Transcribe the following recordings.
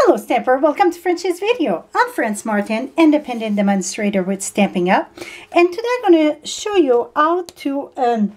Hello Stamper, welcome to Frenchie's video. I'm Franz Martin, independent demonstrator with Stampin' Up. And today I'm going to show you how to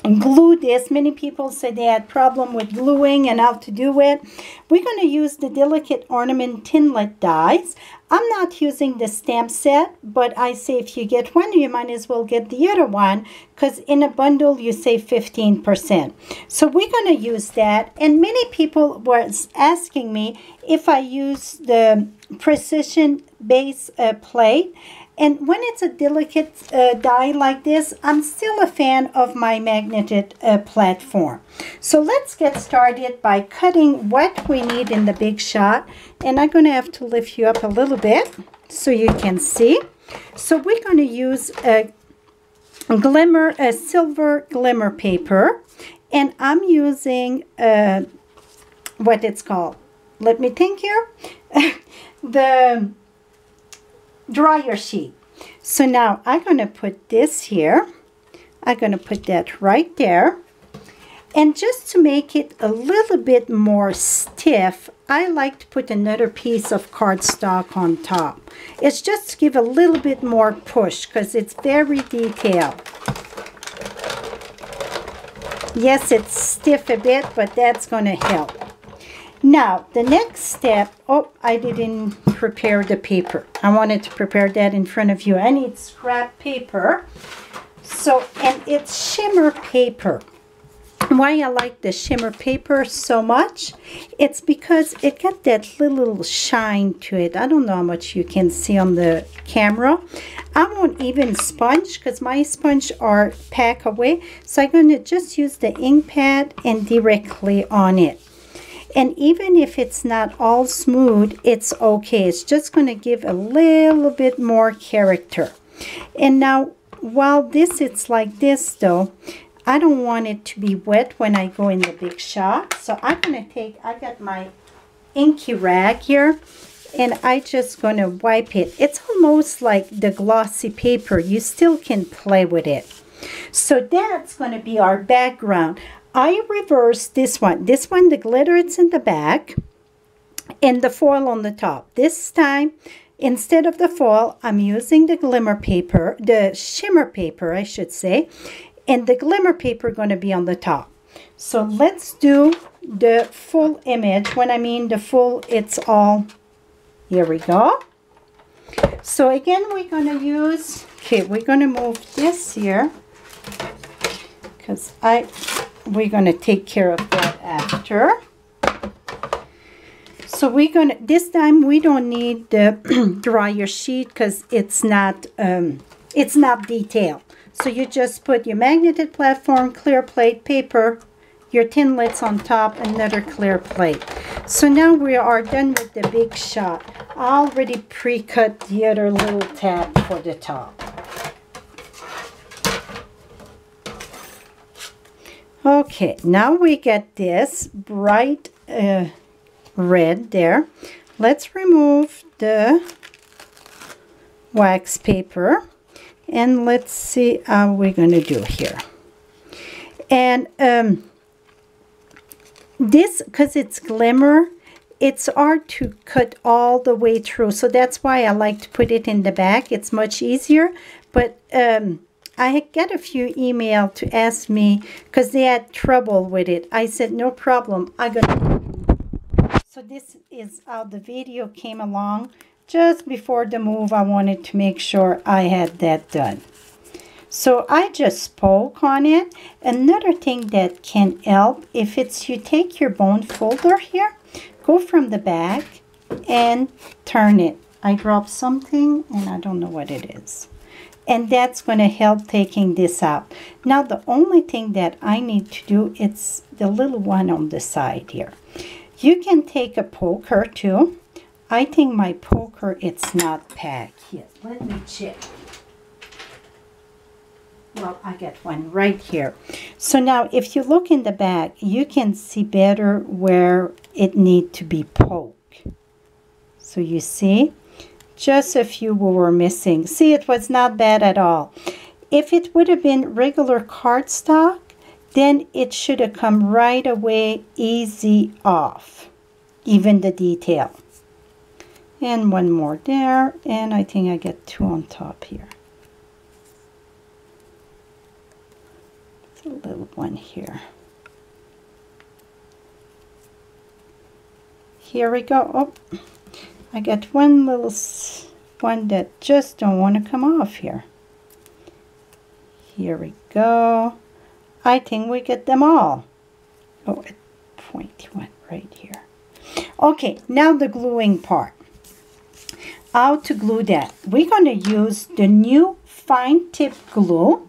glue this. Many people said they had problem with gluing and how to do it. We're going to use the Delicate Ornament Thinlit dies. I'm not using the stamp set, but I say if you get one, you might as well get the other one, because in a bundle you save 15%. So we're going to use that. And many people were asking me if I use the precision base plate. And when it's a delicate die like this, I'm still a fan of my magneted platform. So let's get started by cutting what we need in the big shot. And I'm going to have to lift you up a little bit so you can see. So we're going to use a silver glimmer paper. And I'm using what it's called. Let me think here. The dryer sheet. So now I'm going to put this here. I'm going to put that right there. And just to make it a little bit more stiff, I like to put another piece of cardstock on top. It's just to give a little bit more push because it's very detailed. Yes, it's stiff a bit, but that's going to help. Now, the next step, oh, I didn't prepare the paper. I wanted to prepare that in front of you. I need scrap paper. So, and it's shimmer paper. Why I like the shimmer paper so much, it's because it got that little shine to it. I don't know how much you can see on the camera. I won't even sponge because my sponge are packed away. So I'm going to just use the ink pad and directly on it. And even if it's not all smooth, it's okay. It's just going to give a little bit more character. And now, while it's like this though, I don't want it to be wet when I go in the big shot. So I'm going to I got my inky rag here, and I just going to wipe it. It's almost like the glossy paper. You still can play with it. So that's going to be our background. I reversed this one. This one, the glitter, it's in the back and the foil on the top. This time, instead of the foil, I'm using the glimmer paper, the shimmer paper, I should say, and the glimmer paper going to be on the top. So let's do the full image. When I mean the full, it's all, here we go. So again, we're going to use, okay, we're going to move this here because we're going to take care of that after. So we're going to, this time we don't need the dryer sheet because it's not detailed. So you just put your magneted platform, clear plate, paper, your Thinlits on top, another clear plate. So now we are done with the big shot. I already pre-cut the other little tab for the top. Okay, now we get this bright red there. Let's remove the wax paper and let's see how we're going to do here. And this, because it's glimmer, it's hard to cut all the way through. So that's why I like to put it in the back. It's much easier. But I get a few emails to ask me because they had trouble with it. I said, no problem. So this is how the video came along. Just before the move, I wanted to make sure I had that done. So I just poke on it. Another thing that can help, if it's you take your bone folder here, go from the back and turn it. I dropped something and I don't know what it is. And that's going to help taking this out. Now the only thing that I need to do, it's the little one on the side here. You can take a poker too. I think my poker, it's not packed yet. Let me check. Well, I got one right here. So now if you look in the back, you can see better where it needs to be poked. So you see? Just a few were missing. See, it was not bad at all. If it would have been regular cardstock, then it should have come right away easy off. Even the detail. And one more there, and I think I get 2 on top here. It's a little one here. Here we go. Oh, I got one little one that just don't want to come off here. Here we go. I think we get them all. Oh, a pointy one right here. Okay, now the gluing part. How to glue that? We're going to use the new fine tip glue.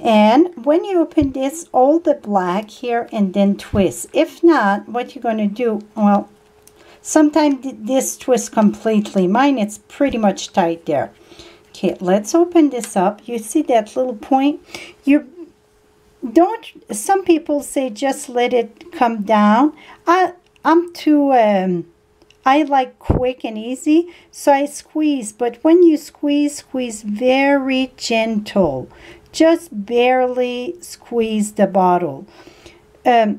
And when you open this, all the black here and then twist. If not, what you're going to do, well, sometimes this twists completely. Mine, it's pretty much tight there. Okay, let's open this up. You see that little point? You don't, some people say just let it come down. I'm too, I like quick and easy, so I squeeze. But when you squeeze, squeeze very gentle. Just barely squeeze the bottle. A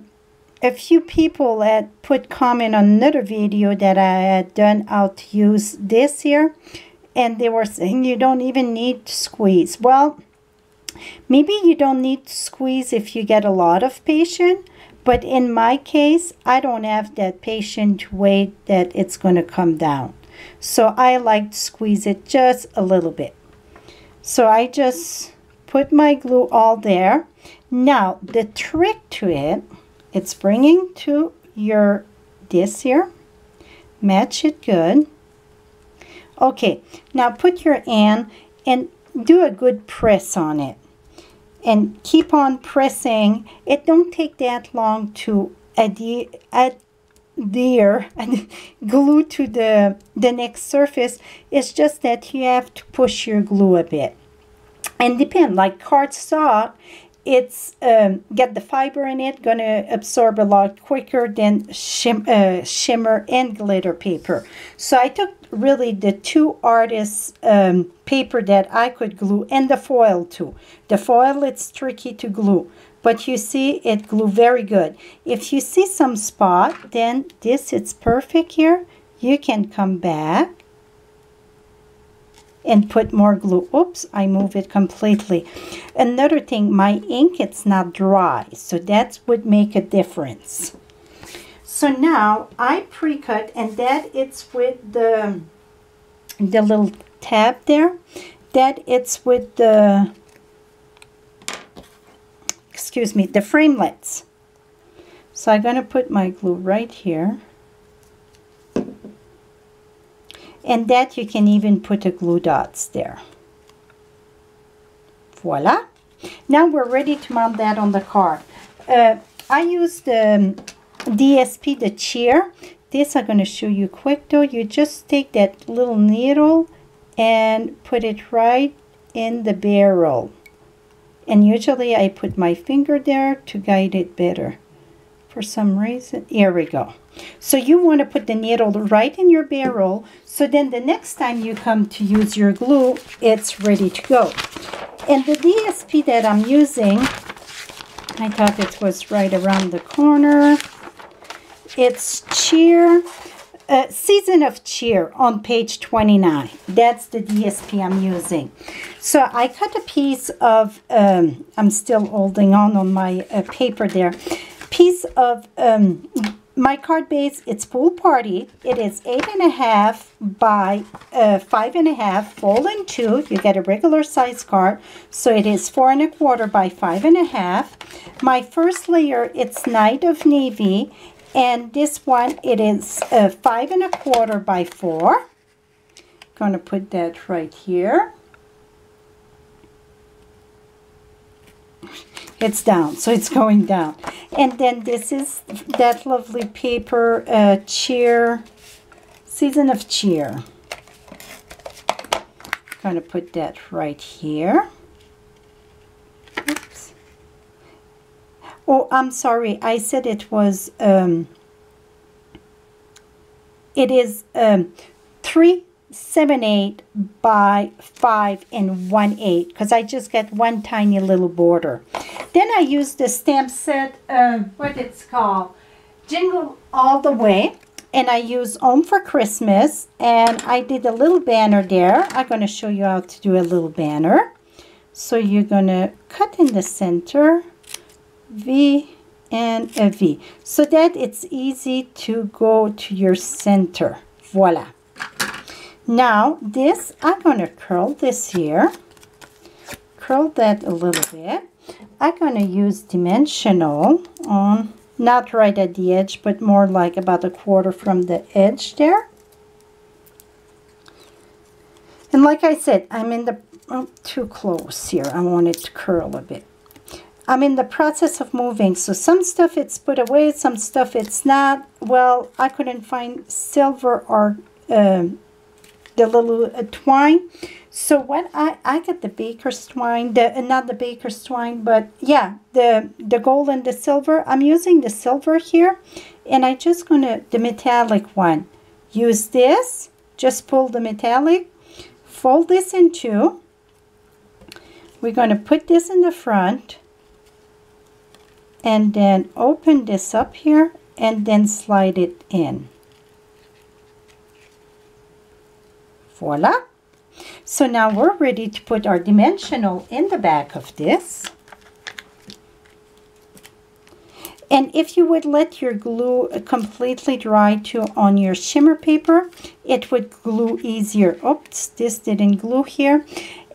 few people had put comment on another video that I had done how to use this here, and they were saying you don't even need to squeeze. Well, maybe you don't need to squeeze if you get a lot of patience, but in my case, I don't have that patient weight that it's going to come down. So I like to squeeze it just a little bit. So I just put my glue all there. Now, the trick to it, it's bringing to your, this here, match it good. Okay, now put your hand and do a good press on it. And keep on pressing. It don't take that long to adhere and glue to the next surface. It's just that you have to push your glue a bit. And depend, like cardstock, it's get the fiber in it, gonna absorb a lot quicker than shimmer and glitter paper. So I took really the 2 artists paper that I could glue, and the foil too. The foil, it's tricky to glue, but you see it glue very good. If you see some spot, then this, it's perfect here. You can come back and put more glue. Oops, I move it completely. Another thing, my ink, it's not dry, so that would make a difference. So now I pre-cut, and that it's with the little tab there, that it's with the, excuse me, the framelits. So I'm gonna put my glue right here. And that you can even put the glue dots there. Voila. Now we're ready to mount that on the card. I used the DSP, the chair. This I'm going to show you quick though. You just take that little needle and put it right in the barrel. And usually I put my finger there to guide it better. For some reason, here we go. So you want to put the needle right in your barrel, so then the next time you come to use your glue, it's ready to go. And the DSP that I'm using, I thought it was right around the corner. It's Cheer, Season of Cheer on page 29. That's the DSP I'm using. So I cut a piece of, I'm still holding on my paper there, piece of my card base. It's Pool Party. It is 8.5 by 5.5, fold in 2. You get a regular size card, so it is 4.25 by 5.5. My first layer, it's Night of Navy, and this one, it is 5.25 by 4. Gonna put that right here. It's down, so it's going down. And then this is that lovely paper, Cheer, Season of Cheer. Gonna put that right here. Oops. Oh, I'm sorry, I said it was, it is 3.78 by 5 1/8, because I just got one tiny little border. Then I used the stamp set, what it's called, Jingle All the Way. And I use Home for Christmas, and I did a little banner there. I'm going to show you how to do a little banner. So you're going to cut in the center, V and a V, so that it's easy to go to your center. Voila. Now this, I'm going to curl this here, curl that a little bit. I'm going to use dimensional on, not right at the edge, but more like about a quarter from the edge there. And like I said, I'm in the, oh, too close here. I want it to curl a bit. I'm in the process of moving, so some stuff it's put away, some stuff it's not. Well, I couldn't find silver or the little twine. So what I got the baker's twine, not the baker's twine, but yeah, the gold and the silver. I'm using the silver here, and I just gonna, the metallic one, use this, just pull the metallic, fold this in two. We're gonna put this in the front, and then open this up here, and then slide it in. Voila. So now we're ready to put our dimensional in the back of this. And if you would let your glue completely dry too on your shimmer paper, it would glue easier. Oops, this didn't glue here.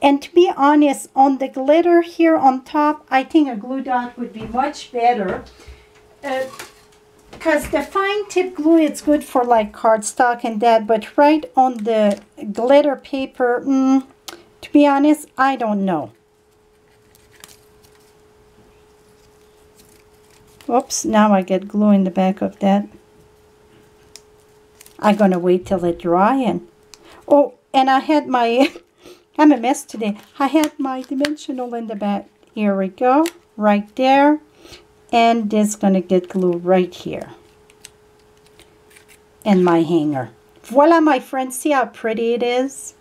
And to be honest, on the glitter here on top, I think a glue dot would be much better. Because the fine tip glue, it's good for like cardstock and that, but right on the glitter paper, to be honest, I don't know. Oops, now I get glue in the back of that. I'm gonna wait till it dry. And oh, and I had my I'm a mess today. I had my dimensional in the back. Here we go, right there. And this gonna get glue right here. And my hanger. Voila, my friends, see how pretty it is?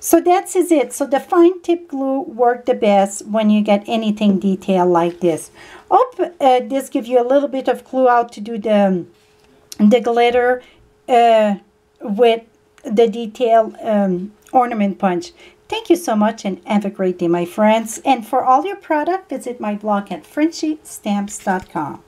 So that's it. So the fine tip glue worked the best when you get anything detailed like this. Oh, this gives you a little bit of clue how to do the glitter with the detail ornament punch. Thank you so much, and have a great day, my friends. And for all your product, visit my blog at FrenchieStamps.com.